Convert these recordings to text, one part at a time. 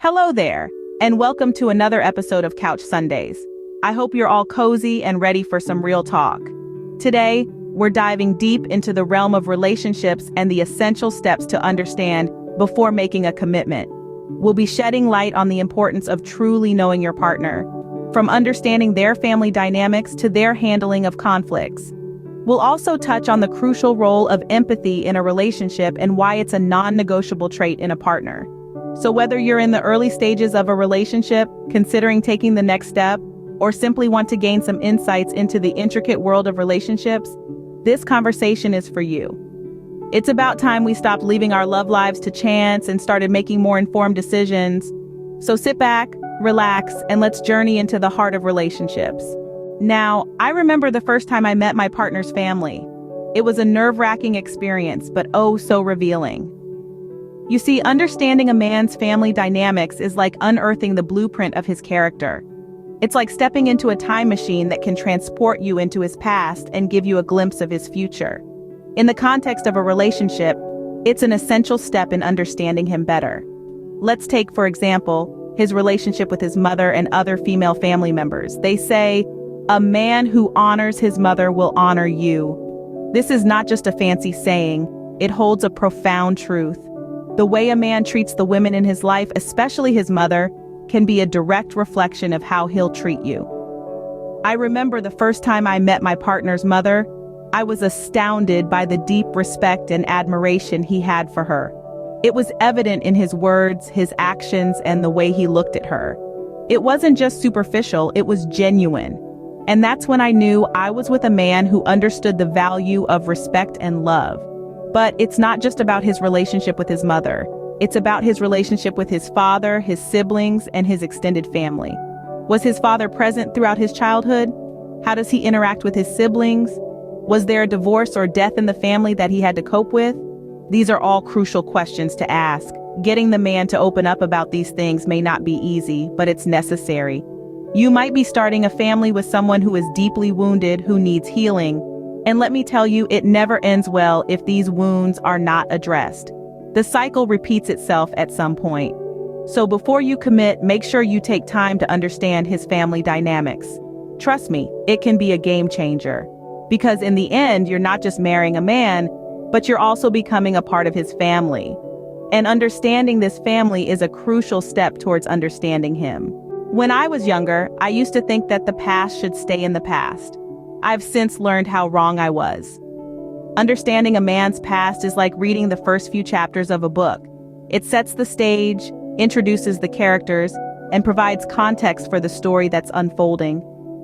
Hello there, and welcome to another episode of Couch Sundays. I hope you're all cozy and ready for some real talk. Today, we're diving deep into the realm of relationships and the essential steps to understand before making a commitment. We'll be shedding light on the importance of truly knowing your partner, from understanding their family dynamics to their handling of conflicts. We'll also touch on the crucial role of empathy in a relationship and why it's a non-negotiable trait in a partner. So whether you're in the early stages of a relationship, considering taking the next step, or simply want to gain some insights into the intricate world of relationships, this conversation is for you. It's about time we stopped leaving our love lives to chance and started making more informed decisions. So sit back, relax, and let's journey into the heart of relationships. Now, I remember the first time I met my partner's family. It was a nerve-wracking experience, but oh so revealing. You see, understanding a man's family dynamics is like unearthing the blueprint of his character. It's like stepping into a time machine that can transport you into his past and give you a glimpse of his future. In the context of a relationship, it's an essential step in understanding him better. Let's take, for example, his relationship with his mother and other female family members. They say, "A man who honors his mother will honor you." This is not just a fancy saying, it holds a profound truth. The way a man treats the women in his life, especially his mother, can be a direct reflection of how he'll treat you. I remember the first time I met my partner's mother, I was astounded by the deep respect and admiration he had for her. It was evident in his words, his actions, and the way he looked at her. It wasn't just superficial, it was genuine. And that's when I knew I was with a man who understood the value of respect and love. But it's not just about his relationship with his mother. It's about his relationship with his father, his siblings, and his extended family. Was his father present throughout his childhood? How does he interact with his siblings? Was there a divorce or death in the family that he had to cope with? These are all crucial questions to ask. Getting the man to open up about these things may not be easy, but it's necessary. You might be starting a family with someone who is deeply wounded, who needs healing. And let me tell you, it never ends well if these wounds are not addressed. The cycle repeats itself at some point. So before you commit, make sure you take time to understand his family dynamics. Trust me, it can be a game changer. Because in the end, you're not just marrying a man, but you're also becoming a part of his family. And understanding this family is a crucial step towards understanding him. When I was younger, I used to think that the past should stay in the past. I've since learned how wrong I was. Understanding a man's past is like reading the first few chapters of a book. It sets the stage, introduces the characters, and provides context for the story that's unfolding.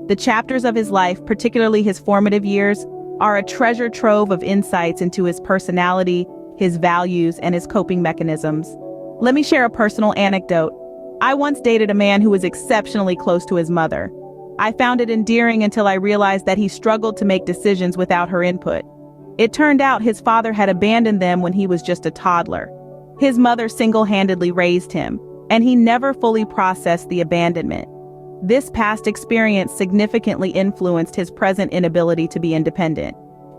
The chapters of his life, particularly his formative years, are a treasure trove of insights into his personality, his values, and his coping mechanisms. Let me share a personal anecdote. I once dated a man who was exceptionally close to his mother. I found it endearing until I realized that he struggled to make decisions without her input. It turned out his father had abandoned them when he was just a toddler. His mother single-handedly raised him, and he never fully processed the abandonment. This past experience significantly influenced his present inability to be independent.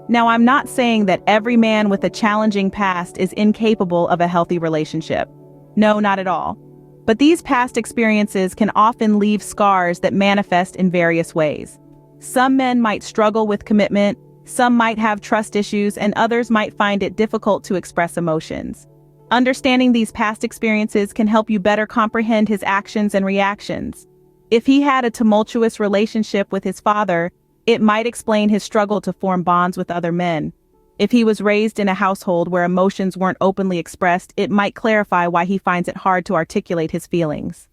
Now, I'm not saying that every man with a challenging past is incapable of a healthy relationship. No, not at all. But these past experiences can often leave scars that manifest in various ways. Some men might struggle with commitment, some might have trust issues, and others might find it difficult to express emotions. Understanding these past experiences can help you better comprehend his actions and reactions. If he had a tumultuous relationship with his father, it might explain his struggle to form bonds with other men. If he was raised in a household where emotions weren't openly expressed, it might clarify why he finds it hard to articulate his feelings.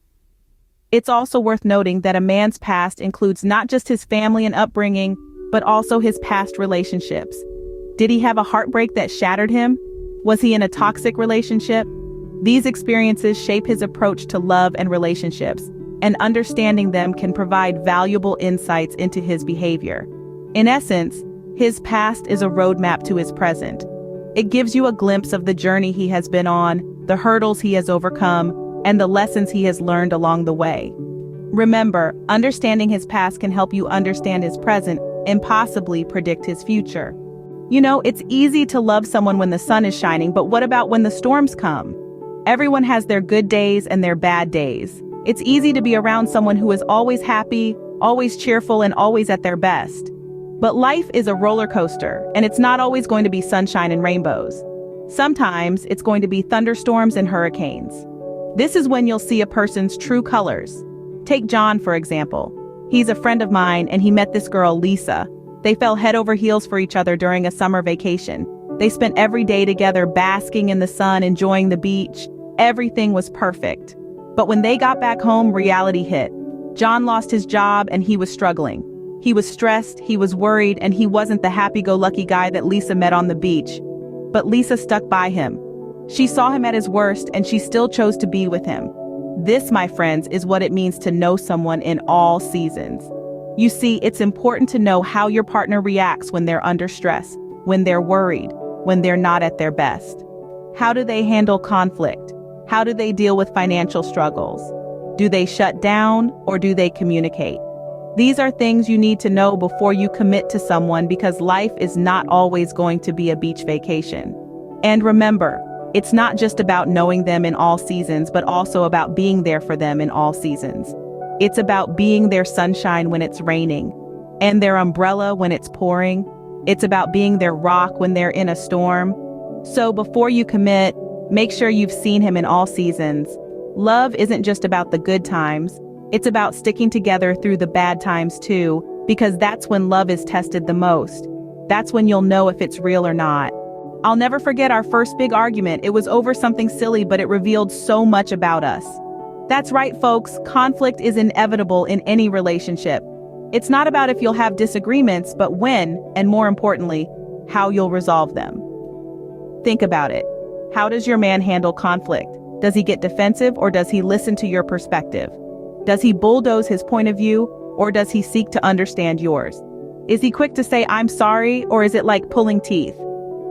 It's also worth noting that a man's past includes not just his family and upbringing, but also his past relationships. Did he have a heartbreak that shattered him? Was he in a toxic relationship? These experiences shape his approach to love and relationships, and understanding them can provide valuable insights into his behavior. In essence, his past is a roadmap to his present. It gives you a glimpse of the journey he has been on, the hurdles he has overcome, and the lessons he has learned along the way. Remember, understanding his past can help you understand his present and possibly predict his future. You know, it's easy to love someone when the sun is shining, but what about when the storms come? Everyone has their good days and their bad days. It's easy to be around someone who is always happy, always cheerful, and always at their best. But life is a roller coaster, and it's not always going to be sunshine and rainbows. Sometimes it's going to be thunderstorms and hurricanes. This is when you'll see a person's true colors. Take John, for example. He's a friend of mine, and he met this girl, Lisa. They fell head over heels for each other during a summer vacation. They spent every day together basking in the sun, enjoying the beach. Everything was perfect. But when they got back home, reality hit. John lost his job and he was struggling. He was stressed, he was worried, and he wasn't the happy-go-lucky guy that Lisa met on the beach. But Lisa stuck by him. She saw him at his worst and she still chose to be with him. This, my friends, is what it means to know someone in all seasons. You see, it's important to know how your partner reacts when they're under stress, when they're worried, when they're not at their best. How do they handle conflict? How do they deal with financial struggles? Do they shut down or do they communicate? These are things you need to know before you commit to someone, because life is not always going to be a beach vacation. And remember, it's not just about knowing them in all seasons, but also about being there for them in all seasons. It's about being their sunshine when it's raining, and their umbrella when it's pouring. It's about being their rock when they're in a storm. So before you commit, make sure you've seen him in all seasons. Love isn't just about the good times. It's about sticking together through the bad times too, because that's when love is tested the most. That's when you'll know if it's real or not. I'll never forget our first big argument. It was over something silly, but it revealed so much about us. That's right, folks. Conflict is inevitable in any relationship. It's not about if you'll have disagreements, but when, and more importantly, how you'll resolve them. Think about it. How does your man handle conflict? Does he get defensive, or does he listen to your perspective? Does he bulldoze his point of view, or does he seek to understand yours? Is he quick to say, "I'm sorry," or is it like pulling teeth?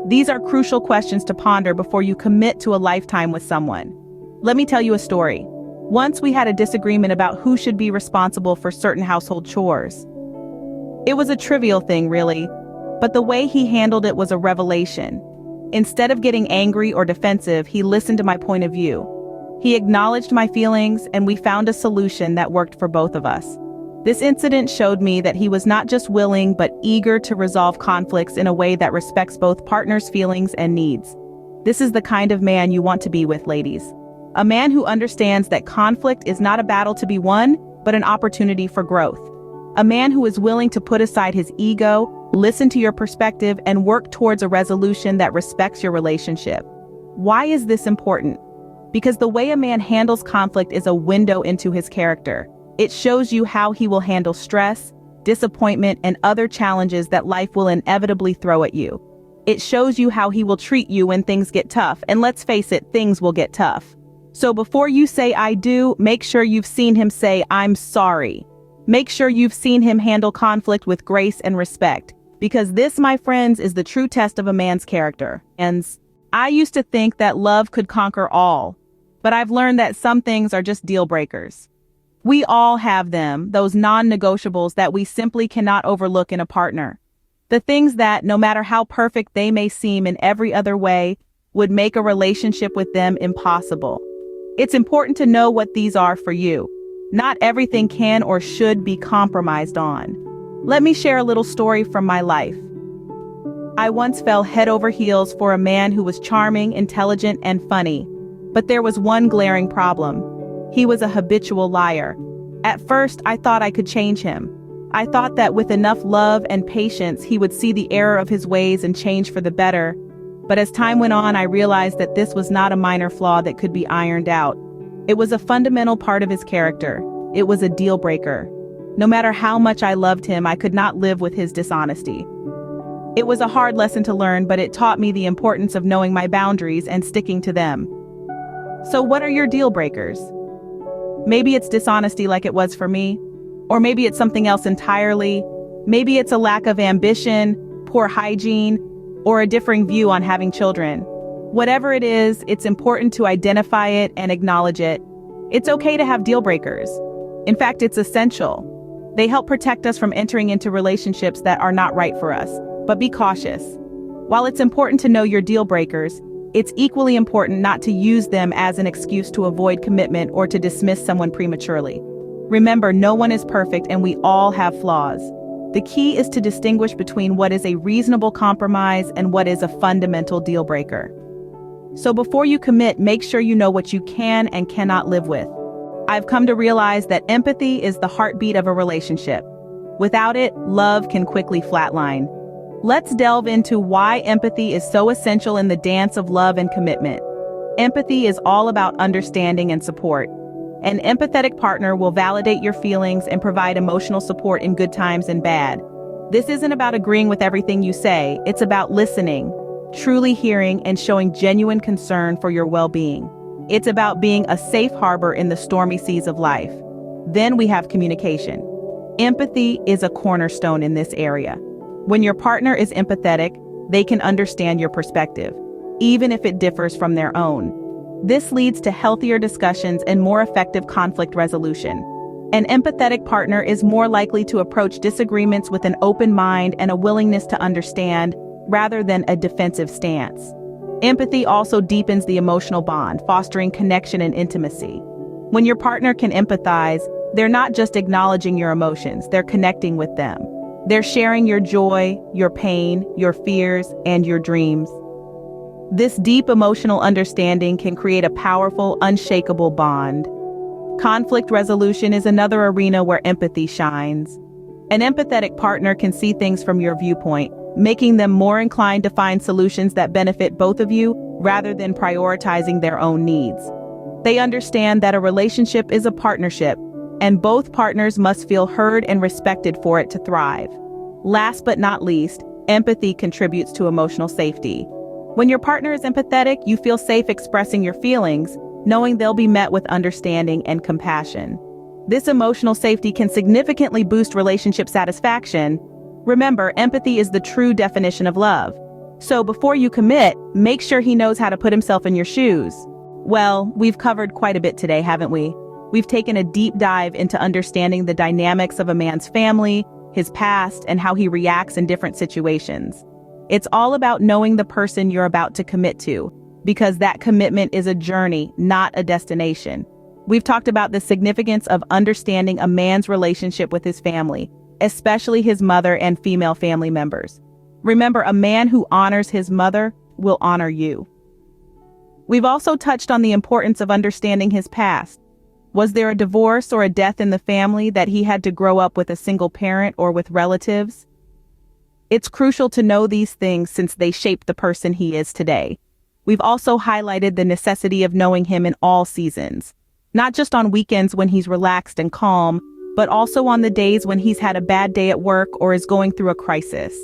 These are crucial questions to ponder before you commit to a lifetime with someone. Let me tell you a story. Once we had a disagreement about who should be responsible for certain household chores. It was a trivial thing, really, but the way he handled it was a revelation. Instead of getting angry or defensive, he listened to my point of view. He acknowledged my feelings, and we found a solution that worked for both of us. This incident showed me that he was not just willing but eager to resolve conflicts in a way that respects both partners' feelings and needs. This is the kind of man you want to be with, ladies. A man who understands that conflict is not a battle to be won, but an opportunity for growth. A man who is willing to put aside his ego, listen to your perspective, and work towards a resolution that respects your relationship. Why is this important? Because the way a man handles conflict is a window into his character. It shows you how he will handle stress, disappointment, and other challenges that life will inevitably throw at you. It shows you how he will treat you when things get tough, and let's face it, things will get tough. So before you say "I do," make sure you've seen him say "I'm sorry." Make sure you've seen him handle conflict with grace and respect, because this, my friends, is the true test of a man's character. And I used to think that love could conquer all, but I've learned that some things are just deal breakers. We all have them, those non-negotiables that we simply cannot overlook in a partner. The things that, no matter how perfect they may seem in every other way, would make a relationship with them impossible. It's important to know what these are for you. Not everything can or should be compromised on. Let me share a little story from my life. I once fell head over heels for a man who was charming, intelligent, and funny. But there was one glaring problem. He was a habitual liar. At first, I thought I could change him. I thought that with enough love and patience, he would see the error of his ways and change for the better. But as time went on, I realized that this was not a minor flaw that could be ironed out. It was a fundamental part of his character. It was a deal breaker. No matter how much I loved him, I could not live with his dishonesty. It was a hard lesson to learn, but it taught me the importance of knowing my boundaries and sticking to them. So what are your deal breakers? Maybe it's dishonesty like it was for me, or maybe it's something else entirely. Maybe it's a lack of ambition, poor hygiene, or a differing view on having children. Whatever it is, it's important to identify it and acknowledge it. It's okay to have deal breakers. In fact, it's essential. They help protect us from entering into relationships that are not right for us. But be cautious. While it's important to know your deal breakers, It's equally important not to use them as an excuse to avoid commitment or to dismiss someone prematurely. Remember, no one is perfect and we all have flaws. The key is to distinguish between what is a reasonable compromise and what is a fundamental deal breaker. So before you commit, make sure you know what you can and cannot live with. I've come to realize that empathy is the heartbeat of a relationship. Without it, love can quickly flatline. Let's delve into why empathy is so essential in the dance of love and commitment. Empathy is all about understanding and support. An empathetic partner will validate your feelings and provide emotional support in good times and bad. This isn't about agreeing with everything you say, it's about listening, truly hearing, and showing genuine concern for your well-being. It's about being a safe harbor in the stormy seas of life. Then we have communication. Empathy is a cornerstone in this area. When your partner is empathetic, they can understand your perspective, even if it differs from their own. This leads to healthier discussions and more effective conflict resolution. An empathetic partner is more likely to approach disagreements with an open mind and a willingness to understand, rather than a defensive stance. Empathy also deepens the emotional bond, fostering connection and intimacy. When your partner can empathize, they're not just acknowledging your emotions, they're connecting with them. They're sharing your joy, your pain, your fears, and your dreams. This deep emotional understanding can create a powerful, unshakable bond. Conflict resolution is another arena where empathy shines. An empathetic partner can see things from your viewpoint, making them more inclined to find solutions that benefit both of you rather than prioritizing their own needs. They understand that a relationship is a partnership, and both partners must feel heard and respected for it to thrive. Last but not least, empathy contributes to emotional safety. When your partner is empathetic, you feel safe expressing your feelings, knowing they'll be met with understanding and compassion. This emotional safety can significantly boost relationship satisfaction. Remember, empathy is the true definition of love. So before you commit, make sure he knows how to put himself in your shoes. Well, we've covered quite a bit today, haven't we? We've taken a deep dive into understanding the dynamics of a man's family, his past, and how he reacts in different situations. It's all about knowing the person you're about to commit to, because that commitment is a journey, not a destination. We've talked about the significance of understanding a man's relationship with his family, especially his mother and female family members. Remember, a man who honors his mother will honor you. We've also touched on the importance of understanding his past. Was there a divorce or a death in the family that he had to grow up with a single parent or with relatives? It's crucial to know these things since they shape the person he is today. We've also highlighted the necessity of knowing him in all seasons, not just on weekends when he's relaxed and calm, but also on the days when he's had a bad day at work or is going through a crisis.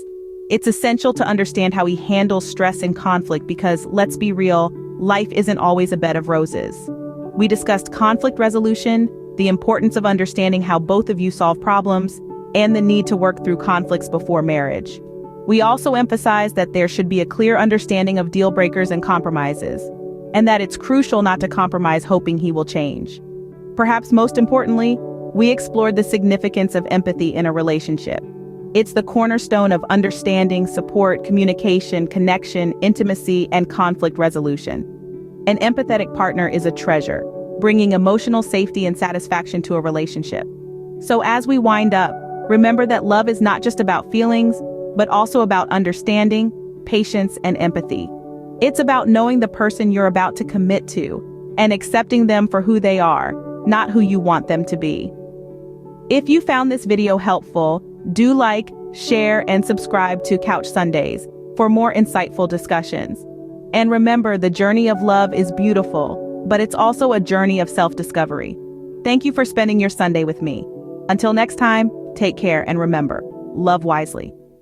It's essential to understand how he handles stress and conflict because, let's be real, life isn't always a bed of roses. We discussed conflict resolution, the importance of understanding how both of you solve problems, and the need to work through conflicts before marriage. We also emphasized that there should be a clear understanding of deal breakers and compromises, and that it's crucial not to compromise hoping he will change. Perhaps most importantly, we explored the significance of empathy in a relationship. It's the cornerstone of understanding, support, communication, connection, intimacy, and conflict resolution. An empathetic partner is a treasure, bringing emotional safety and satisfaction to a relationship. So as we wind up, remember that love is not just about feelings, but also about understanding, patience, and empathy. It's about knowing the person you're about to commit to and accepting them for who they are, not who you want them to be. If you found this video helpful, do like, share, and subscribe to Couch Sundays for more insightful discussions. And remember, the journey of love is beautiful, but it's also a journey of self-discovery. Thank you for spending your Sunday with me. Until next time, take care and remember, love wisely.